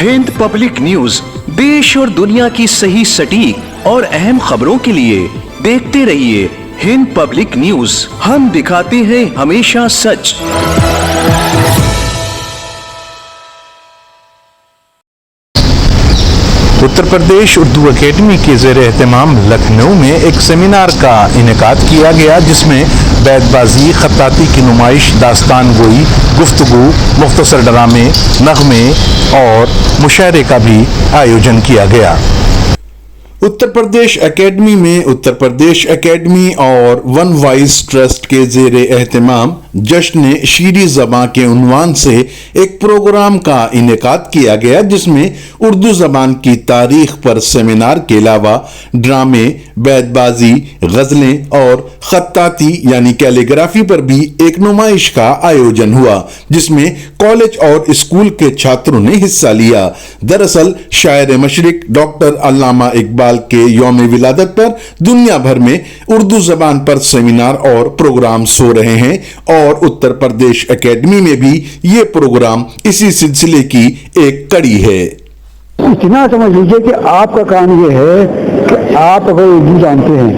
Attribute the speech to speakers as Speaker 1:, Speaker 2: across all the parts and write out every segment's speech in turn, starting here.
Speaker 1: Hind public news देश और दुनिया की सही सटीक और अहम खबरों के लिए देखते रहिए हिंद पब्लिक न्यूज। हम दिखाते हैं हमेशा सच।
Speaker 2: उत्तर प्रदेश उर्दू अकेडमी के ज़ेर एहतमाम लखनऊ में एक सेमिनार का इनेकाद किया गया, जिसमें बैतबाजी, खत्ताती की नुमाइश, दास्तान गोई, गुफ्तगू, मुख्तसर ड्रामे, नगमे और मुशायरे का भी आयोजन किया गया। उत्तर प्रदेश एकेडमी में उत्तर प्रदेश एकेडमी और वन वाइज ट्रस्ट के ज़ेर एहतमाम जश्न शीरी ज़बां के उन्वान से एक प्रोग्राम का इनेकाद किया गया, जिसमें उर्दू ज़बान की तारीख पर सेमिनार के अलावा ड्रामे, बैतबाजी, गज़लें और खत्ताती यानी कैलीग्राफी पर भी एक नुमाइश का आयोजन हुआ, जिसमें कॉलेज और स्कूल के छात्रों ने हिस्सा लिया। दरअसल शायर मशरिक डॉक्टर अल्लामा इकबाल के यौम विलादत पर दुनिया भर में उर्दू जबान पर सेमिनार और प्रोग्राम्स हो रहे हैं और उत्तर प्रदेश एकेडमी में भी ये प्रोग्राम इसी सिलसिले की एक कड़ी है।
Speaker 3: इतना समझ लीजिए कि आपका काम ये है कि आप अगर उर्दू जानते हैं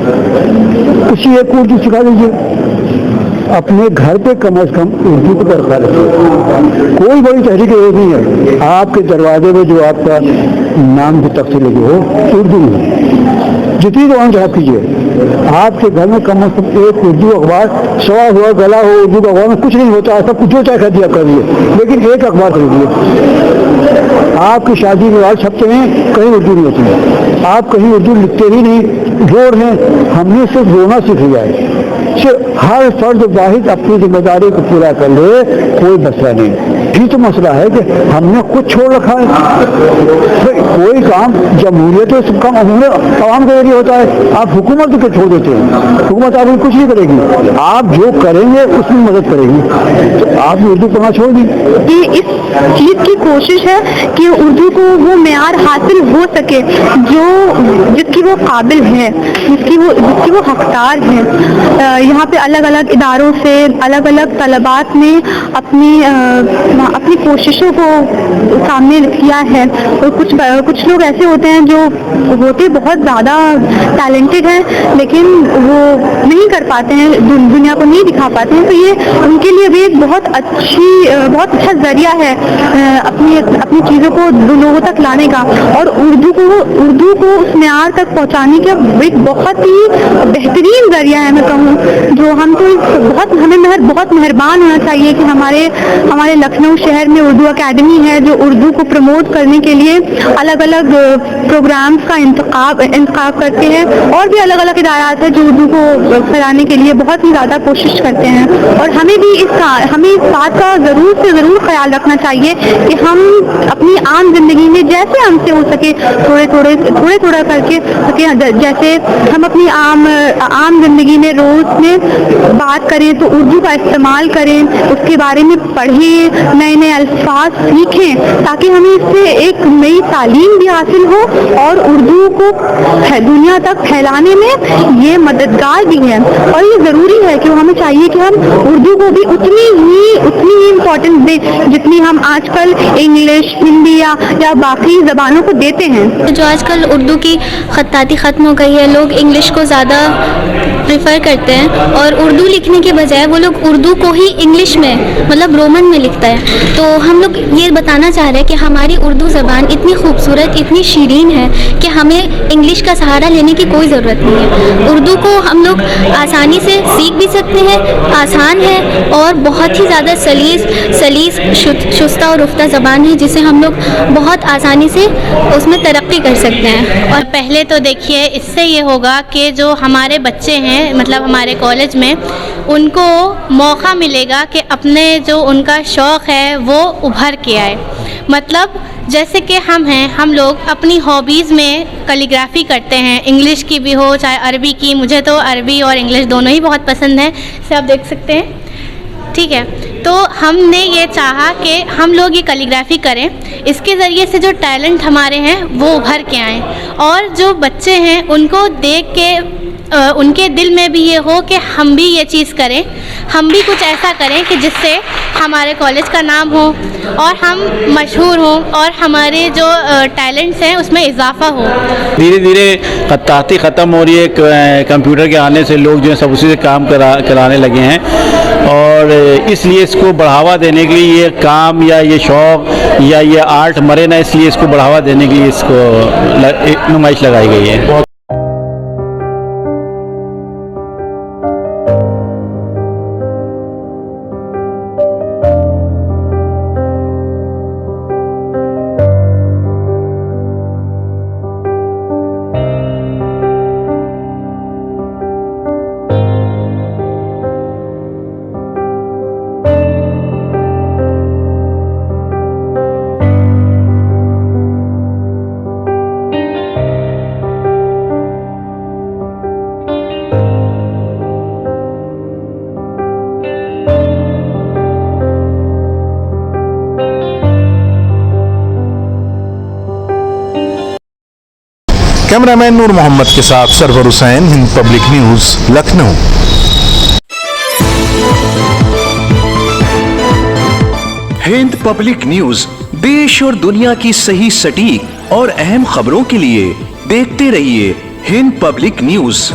Speaker 3: किसी एक उर्दू सिखा दीजिए। अपने घर पे कम से कम उर्दू को बरकरार रखिए। कोई बड़ी तहरीक ये नहीं है, आपके दरवाजे में जो आपका नाम की तख्ती लगी हो उर्दू में जितनी तो आप कीजिए। आपके घर में कम से कम एक उर्दू अखबार सवा हुआ गला हो, उर्दू का अखबार में कुछ नहीं होता, सब कुछ जो चाहे कर दिया कर दिए, लेकिन एक अखबार खरीदिए। आपकी शादी विवाह छपते हैं, कहीं उर्दू नहीं होती है, आप कहीं उर्दू लिखते ही नहीं, जोड़ हैं। हमने सिर्फ रोना सीख लिया है। हर फर्द वाहिद अपनी जिम्मेदारी को पूरा कर ले, कोई मसला नहीं। यही तो मसला है कि हमने कुछ छोड़ रखा है। कोई काम जमहूरियत है, सब काम आवाम का एरिया होता है, आप हुकूमत को छोड़ देते हैं। हुकूमत आपको कुछ नहीं करेगी, आप जो करेंगे उसमें मदद करेगी, तो आप उर्दू पढ़ना छोड़ दी।
Speaker 4: इस चीज की कोशिश है कि उर्दू को वो मेयार हासिल हो सके जो जिसकी वो काबिल है, जिसकी वो हकदार है। यहाँ पे अलग अलग इदारों से अलग अलग तलबात ने अपनी कोशिशों को सामने किया है। और कुछ लोग ऐसे होते हैं जो होते बहुत ज़्यादा टैलेंटेड हैं, लेकिन वो नहीं कर पाते हैं, दुनिया को नहीं दिखा पाते हैं। तो ये उनके लिए भी एक बहुत अच्छा जरिया है अपनी चीज़ों को लोगों तक लाने का, और उर्दू को उस मेयार तक पहुँचाने का एक बहुत ही बेहतरीन जरिया है। मैं कहूँ जो हम तो हमें बहुत मेहरबान होना चाहिए कि हमारे लखनऊ शहर में उर्दू अकेडमी है, जो उर्दू को प्रमोट करने के लिए अलग अलग प्रोग्राम्स का इंतखाब करते हैं, और भी अलग अलग इदारात है जो उर्दू को फैलाने के लिए बहुत ही ज़्यादा कोशिश करते हैं। और हमें इस बात का ज़रूर से ज़रूर ख्याल रखना चाहिए कि हम अपनी आम जिंदगी में जैसे हमसे हो सके थोड़ा करके जैसे हम अपनी आम जिंदगी में रोज में बात करें तो उर्दू का इस्तेमाल करें, उसके बारे में पढ़ें, नए नए अल्फाज सीखें, ताकि हमें इससे एक नई तालीम भी हासिल हो और उर्दू को दुनिया तक फैलाने में ये मददगार भी है। और ये ज़रूरी है कि हमें चाहिए कि हम उर्दू को भी उतनी ही इम्पोर्टेंस दें जितनी हम आजकल इंग्लिश, हिंदी या बाकी ज़बानों को देते हैं।
Speaker 5: जो आजकल उर्दू की खत्ताती ख़त्म हो गई है, लोग इंग्लिश को ज़्यादा प्रेफर करते हैं और उर्दू लिखने के बजाय वो लोग उर्दू को ही इंग्लिश में मतलब रोमन में लिखता है। तो हम लोग ये बताना चाह रहे हैं कि हमारी उर्दू ज़बान इतनी खूबसूरत, इतनी शीरीन है कि हमें इंग्लिश का सहारा लेने की कोई ज़रूरत नहीं है। उर्दू को हम लोग आसानी से सीख भी सकते हैं, आसान है और बहुत ही ज़्यादा सलीस शुस्ता और रुफ्ता ज़बान है, जिसे हम लोग बहुत आसानी से उसमें तरक्की कर सकते हैं।
Speaker 6: और पहले तो देखिए, इससे ये होगा कि जो हमारे बच्चे हैं मतलब हमारे कॉलेज में, उनको मौका मिलेगा कि अपने जो उनका शौक़ है वो उभर के आए। मतलब जैसे कि हम लोग अपनी हॉबीज़ में कैलीग्राफी करते हैं, इंग्लिश की भी हो चाहे अरबी की। मुझे तो अरबी और इंग्लिश दोनों ही बहुत पसंद है, इसे आप देख सकते हैं, ठीक है। तो हमने ये चाहा कि हम लोग ये कैलीग्राफी करें, इसके ज़रिए से जो टैलेंट हमारे हैं वो उभर के आएँ और जो बच्चे हैं उनको देख के ان کے دل میں بھی یہ ہو کہ ہم بھی یہ چیز کریں, ہم بھی کچھ ایسا کریں کہ جس سے ہمارے کالج کا نام ہو اور ہم مشہور ہوں اور ہمارے جو ٹیلنٹس ہیں اس میں اضافہ ہو.
Speaker 7: دھیرے دھیرے خطاطی ختم ہو رہی ہے, کمپیوٹر کے آنے سے لوگ جو ہیں سب اسی سے کام کرانے لگے ہیں, اور اس لیے اس کو بڑھاوا دینے کے لیے یہ کام یا یہ شوق یا یہ آرٹ مرے نہ, اس لیے اس کو بڑھاوا دینے کے لیے اس کو نمائش لگائی گئی ہے.
Speaker 2: کیمرہ مین نور محمد کے ساتھ سرور حسین, ہند پبلک نیوز, لکھنؤ.
Speaker 1: ہند پبلک نیوز دیش اور دنیا کی صحیح سٹیک اور اہم خبروں کے لیے دیکھتے رہیے ہند پبلک نیوز.